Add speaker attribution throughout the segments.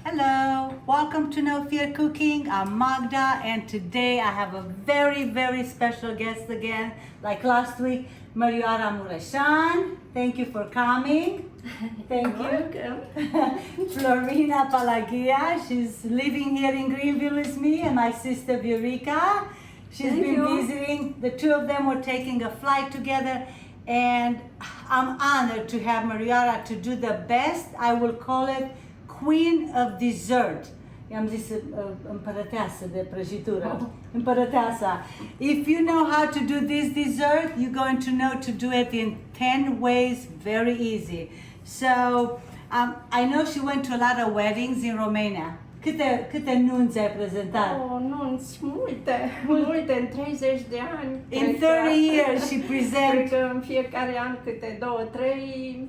Speaker 1: Hello, welcome to No Fear Cooking. I'm Magda, and today I have a very special guest again, like last week, Marioara Mureșan. Thank you for coming. Thank you. Florina Palagia, she's living here in Greenville with me, and my sister Viorica. She's been visiting. The two of them were taking a flight together, and I'm honored to have Marioara to do the best. I will call it Queen of Dessert. I-am zis împărăteasă de prăjitură. Împărăteasa. If you know how to do this dessert, you're going to know to do it in 10 ways, very easy. So, I know she went to a lot of weddings in Romania. Câte nunți ai prezentat?
Speaker 2: Nunți, multe, în 30 de ani.
Speaker 1: In 30 years she
Speaker 2: Cred că în fiecare an câte 2-3,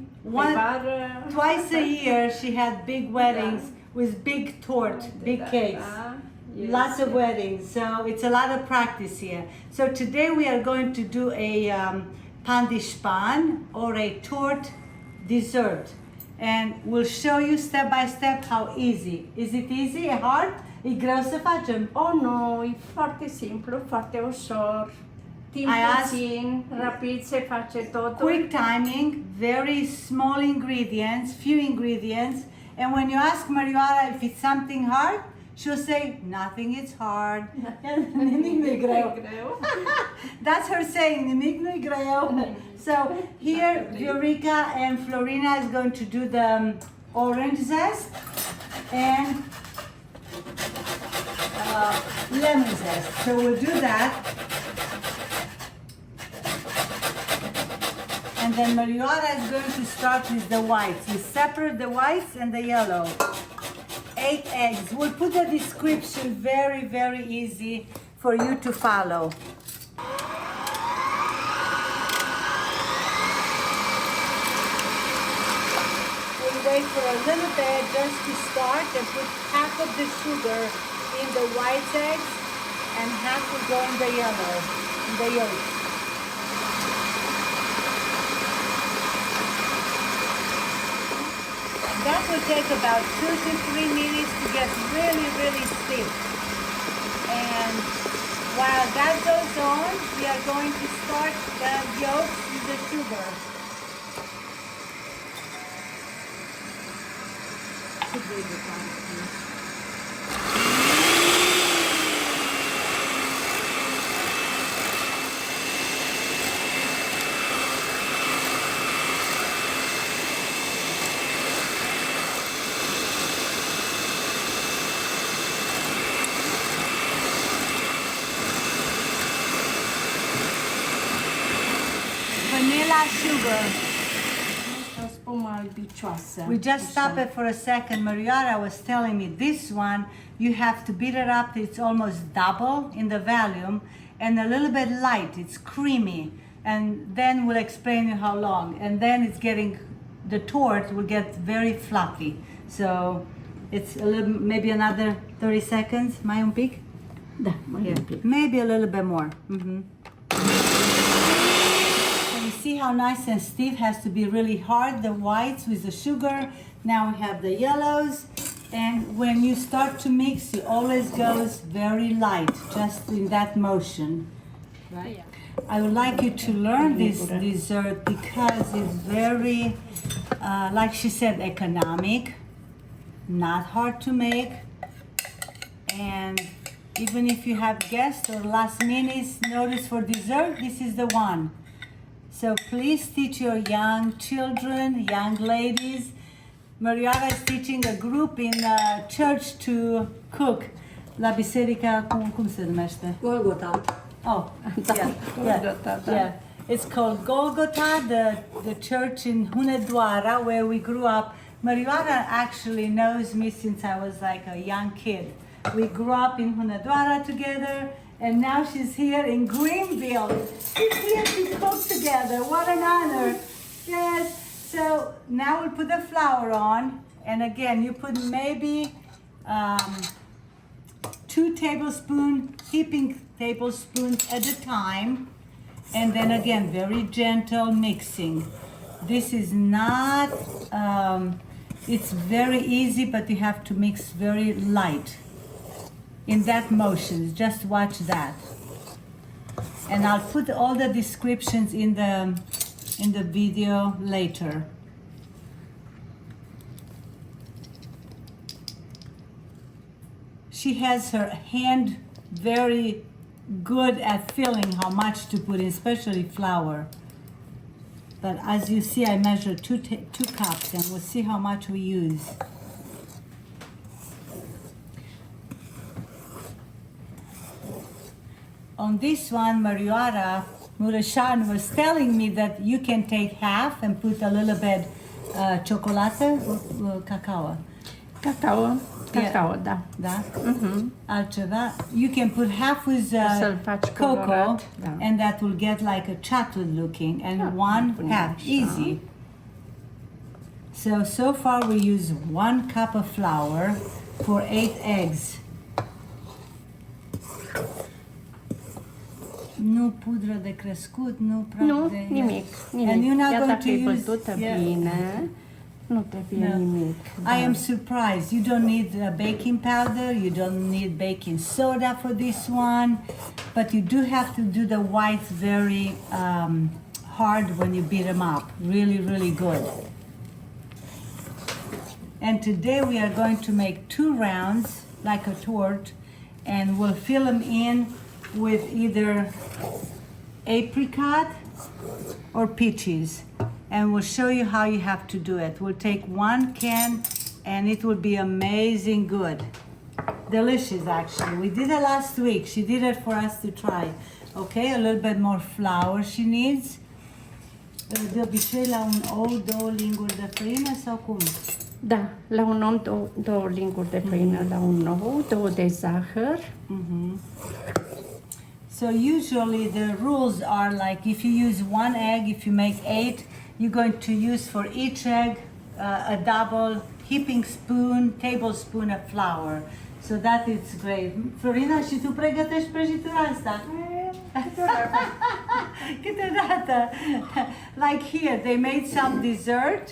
Speaker 1: twice a year she had big weddings with big big cakes.
Speaker 2: Yes.
Speaker 1: Lots of weddings, so it's a lot of practice here. So today we are going to do a Pan Di Spagna, or a torte dessert. And we'll show you step by step how easy. Is it easy? Hard? E greu să facem?
Speaker 2: Nu, e foarte simplu, foarte ușor. Timp puțin, rapid se face totul.
Speaker 1: Quick timing, very small ingredients, few ingredients. And when you ask Marioara if it's something hard, she'll say, nothing is hard. Nimic nu-i greu. That's her saying, nimic nu-i greu. So here, Viorica and Florina is going to do the orange zest and lemon zest. So we'll do that. And then Marioara is going to start with the whites. You separate the whites and the yellow. 8 eggs. We'll put the description very easy for you to follow. We'll wait for a little bit just to start and put half of the sugar in the white eggs and half will go in the yellow, in the yolk. That will take about 2 to 3 minutes to get really stiff. And while that goes on, we are going to start the yolks with the sugar. Vanilla sugar. We just stop it for a second. Marioara was telling me this one, you have to beat it up. It's almost double in the volume and a little bit light. It's creamy. And then we'll explain you how long. And then it's getting, the torte will get very fluffy. So it's a little, maybe another 30 seconds. Mai un pic?
Speaker 2: Da, mai un pic.
Speaker 1: Maybe a little bit more. You see how nice and stiff, has to be really hard, the whites with the sugar. Now we have the yellows, and when you start to mix, it always goes very light, just in that motion. Right? I would like you to learn this dessert because it's very, like she said, economic, not hard to make, and even if you have guests or last minute notice for dessert, this is the one. So please teach your young children, young ladies. Marioara is teaching a group in a church to cook. La biserica, cum se numește?
Speaker 2: Golgota.
Speaker 1: Oh, yeah. It's called Golgota, the church in Hunedoara where we grew up. Marioara actually knows me since I was like a young kid. We grew up in Hunedoara together. And now she's here in Greenville. She's here to cook together. What an honor. Yes. So now we'll put the flour on. And again, you put maybe 2 heaping tablespoons at a time. And then again, very gentle mixing. This is not It's very easy, but you have to mix very light. In that motion, just watch that. And I'll put all the descriptions in the video later. She has her hand very good at feeling how much to put in, especially flour. But as you see, I measure two cups, and we'll see how much we use. On this one, Marioara Mureșan was telling me that you can take half and put a little bit ciocolată or cacao.
Speaker 2: Cacao, da.
Speaker 1: Da? Altceva. You can put half with
Speaker 2: Să-l faci
Speaker 1: cocoa,
Speaker 2: colorat, da.
Speaker 1: and that will get like a chocolate looking, and one half, easy. So far we use 1 cup of flour for 8 eggs. Nu pudră de crescut, nu praf
Speaker 2: Nu,
Speaker 1: de...
Speaker 2: nimic.
Speaker 1: And you're not
Speaker 2: Chiar
Speaker 1: going
Speaker 2: dacă
Speaker 1: to
Speaker 2: e
Speaker 1: use...
Speaker 2: bătută bine, nu trebuie nimic.
Speaker 1: I am surprised. You don't need baking powder, you don't need baking soda for this one, but you do have to do the whites very hard when you beat them up. Really, really good. And today we are going to make 2 rounds, like a torte, and we'll fill them in with either apricot or peaches. And we'll show you how you have to do it. We'll take 1 can and it will be amazing good. Delicious, actually. We did it last week. She did it for us to try. Okay, a little bit more flour she needs. De obicei la un ou 2 linguri de făină sau cum?
Speaker 2: Da, la un om 2 linguri de făină, la un ou, 2 de zahăr.
Speaker 1: So usually the rules are like if you use 1 egg, if you make 8, you're going to use for each egg a double heaping spoon, tablespoon of flour. So that is great. Florina, și tu pregătești prăjitura asta? Câteodată. Like here, they made some dessert.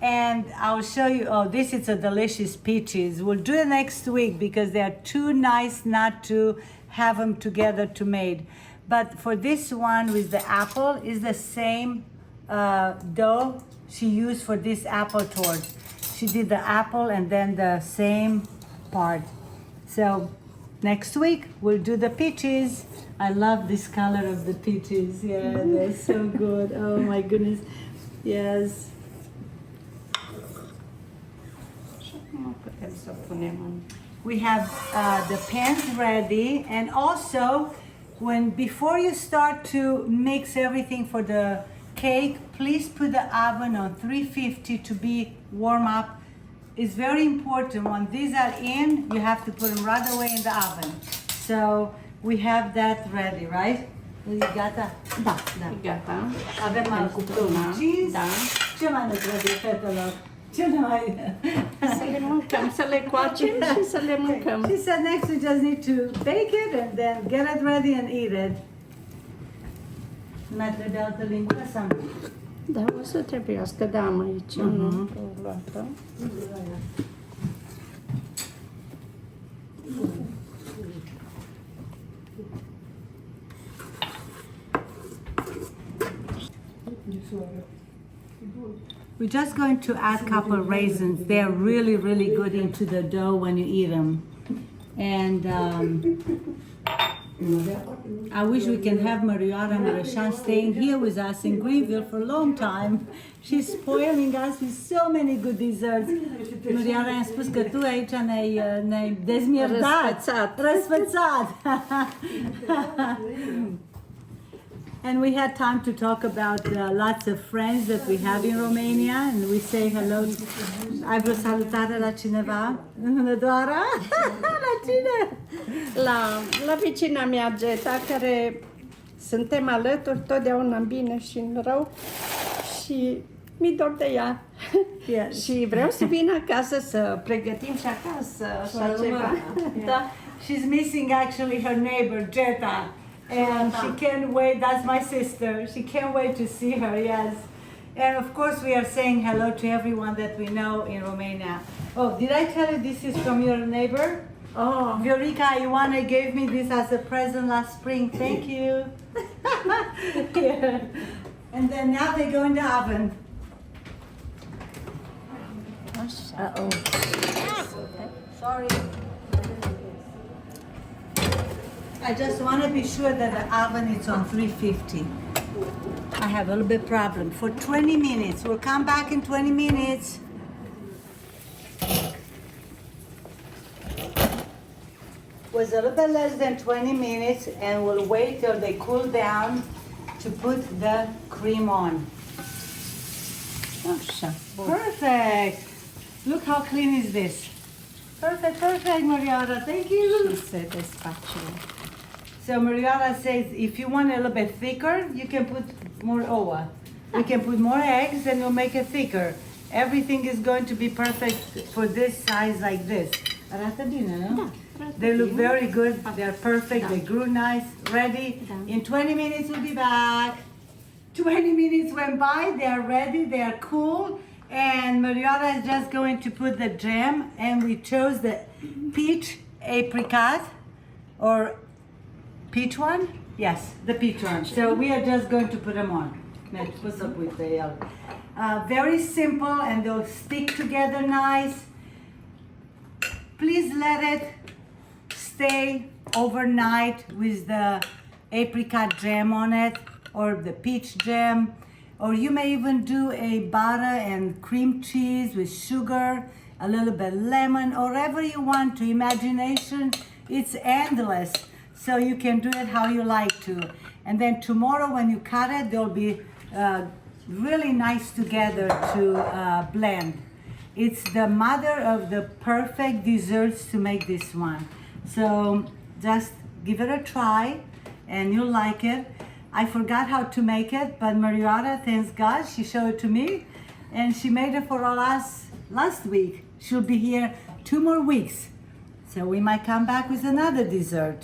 Speaker 1: And I'll show you, oh, this is a delicious peaches. We'll do it next week because they are too nice not to have them together to made. But for this one with the apple is the same dough she used for this apple torte. She did the apple and then the same part. So next week we'll do the peaches. I love this color of the peaches. Yeah, they're so good. Oh my goodness. Yes. We have the pans ready, and also before you start to mix everything for the cake, please put the oven on 350 to be warm up. It's very important when these are in, you have to put them right away in the oven. So we have that ready, right? Gata?
Speaker 2: Da, gata.
Speaker 1: Avem cuptorul cheese.
Speaker 2: Da.
Speaker 1: Ce mai ne trebuie, fetelor? Ce ne mai...
Speaker 2: Să le mâncăm, să le coacem și să le mâncăm.
Speaker 1: She said next we just need to bake it and then get it ready and eat it. Mai trebuie altă lingură sau nu?
Speaker 2: Da, o să trebuiască, da, am aici, nu, luată.
Speaker 1: We're just going to add a couple of raisins. They're really, really good into the dough when you eat them. And I wish we can have Marioara Mureșan staying here with us in Greenville for a long time. She's spoiling us with so many good desserts. Marioara, am spus că tu aici ne-ai dezmierdat. Răsfățat. And we had time to talk about lots of friends that we have in Romania, and we say hello. Ai vreo salutare la cineva? Doara? La cine?
Speaker 2: La vicina mea, Geta, care suntem alături totdeauna în bine și în rău și mi-e dor de ea.
Speaker 1: Yes.
Speaker 2: Și vreau să vin acasă să pregătim și acasă așa ceva.
Speaker 1: Da. She's missing actually her neighbor, Jeta. And she can't wait, that's my sister, she can't wait to see her, yes. And of course, we are saying hello to everyone that we know in Romania. Oh, did I tell you this is from your neighbor?
Speaker 2: Oh,
Speaker 1: Viorica Ioana gave me this as a present last spring. Thank you. Yeah. And then now they go in the oven.
Speaker 2: uh-oh.
Speaker 1: Sorry. I just want to be sure that the oven is on 350. I have a little bit problem. For 20 minutes. We'll come back in 20 minutes. Was a little bit less than 20 minutes, and we'll wait till they cool down to put the cream on.
Speaker 2: Așa.
Speaker 1: Perfect. Look how clean is this. Perfect, perfect, Marioara. Thank you.
Speaker 2: Și se desface.
Speaker 1: So Marioara says if you want it a little bit thicker, you can put more oa. We can put more eggs and we'll make it thicker. Everything is going to be perfect for this size like this. Arată bine, nu?
Speaker 2: Da, arată
Speaker 1: They look
Speaker 2: bine.
Speaker 1: very good. They're perfect.
Speaker 2: Da.
Speaker 1: They grew nice. Ready.
Speaker 2: Da.
Speaker 1: In 20 minutes we'll be back. 20 minutes went by. They are ready. They are cool. And Marioara is just going to put the jam. And we chose the peach apricot or peach one. Yes, the peach one. So we are just going to put them on. What's up with the yellow? Very simple, and they'll stick together nice. Please let it stay overnight with the apricot jam on it or the peach jam, or you may even do a butter and cream cheese with sugar, a little bit lemon, or whatever you want to. Imagination, it's endless, so you can do it how you like to. And then tomorrow when you cut it, they'll be really nice together to blend. It's the mother of the perfect desserts to make this one. So just give it a try and you'll like it. I forgot how to make it, but Marioara, thanks God, she showed it to me and she made it for us last week. She'll be here 2 more weeks. So we might come back with another dessert.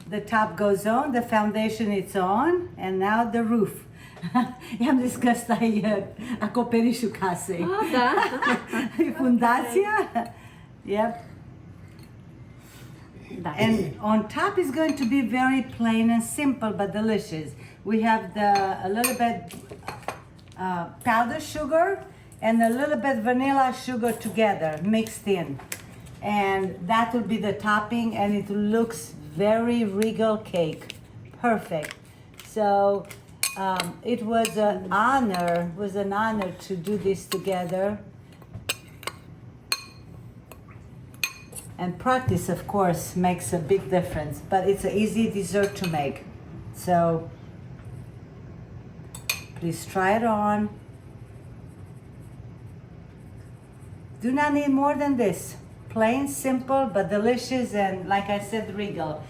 Speaker 1: The top goes on, the foundation is on, and now the roof. I-am zis că ăsta e acoperișul casei.
Speaker 2: Ah, da.
Speaker 1: E fundația? Yep.
Speaker 2: Da.
Speaker 1: And on top is going to be very plain and simple but delicious. We have a little bit powdered sugar and a little bit vanilla sugar together mixed in. And that will be the topping, and it looks very regal cake. Perfect. So it was an honor to do this together. And practice, of course, makes a big difference, but it's an easy dessert to make. So please try it on. Do not need more than this. Plain, simple, but delicious, and like I said, regal.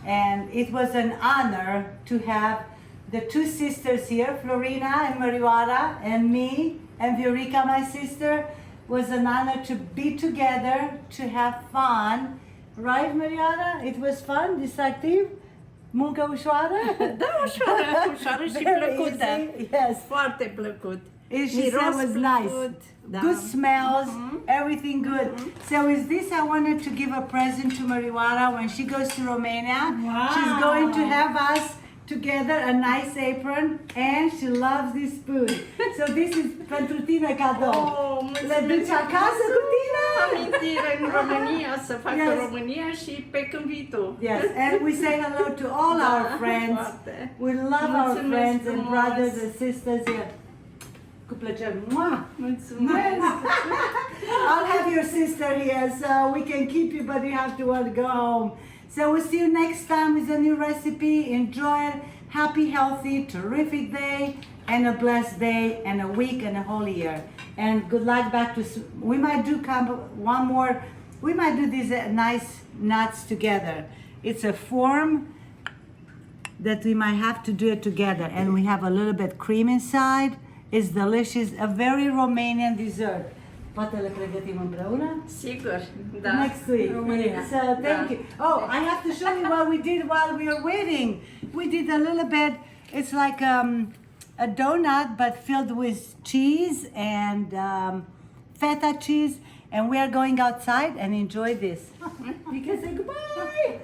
Speaker 1: And it was an honor to have the 2 sisters here, Florina and Marioara, and me, and Viorica, my sister. Was an honor to be together, to have fun. Right, Marioara? It was fun, distractiv? Muncă ușoară?
Speaker 2: Da, ușoară și
Speaker 1: Very
Speaker 2: plăcută.
Speaker 1: easy, yes.
Speaker 2: Foarte plăcut.
Speaker 1: She said it was nice.
Speaker 2: Da.
Speaker 1: Good smells, everything good. So with this, I wanted to give a present to Marioara when she goes to Romania.
Speaker 2: Wow.
Speaker 1: She's going to have us together, a nice apron, and she loves this food. So this is pentru tine cadou.
Speaker 2: Oh,
Speaker 1: Le duci acasă cu tine?
Speaker 2: Amintire în România, să facă
Speaker 1: Yes.
Speaker 2: România și pe când vii tu.
Speaker 1: Yes, and we say hello to all our friends.
Speaker 2: Foarte.
Speaker 1: We love our
Speaker 2: Mulțumesc
Speaker 1: friends and
Speaker 2: frumos.
Speaker 1: brothers and sisters here. Cu plăcere. Mua!
Speaker 2: Mulțumesc.
Speaker 1: I'll have your sister here so we can keep you, but you have to want to go home. So we'll see you next time with a new recipe. Enjoy it. Happy, healthy, terrific day, and a blessed day, and a week, and a whole year. And good luck back to. We might do one more. We might do these nice nuts together. It's a form that we might have to do it together, and we have a little bit cream inside. It's delicious, a very Romanian dessert. Poate le pregătim împreună?
Speaker 2: Sigur, da.
Speaker 1: Next week.
Speaker 2: România.
Speaker 1: So thank you. Oh, I have to show you what we did while we were waiting. We did a little bit. It's like a donut, but filled with cheese and feta cheese. And we are going outside and enjoy this. You can say goodbye.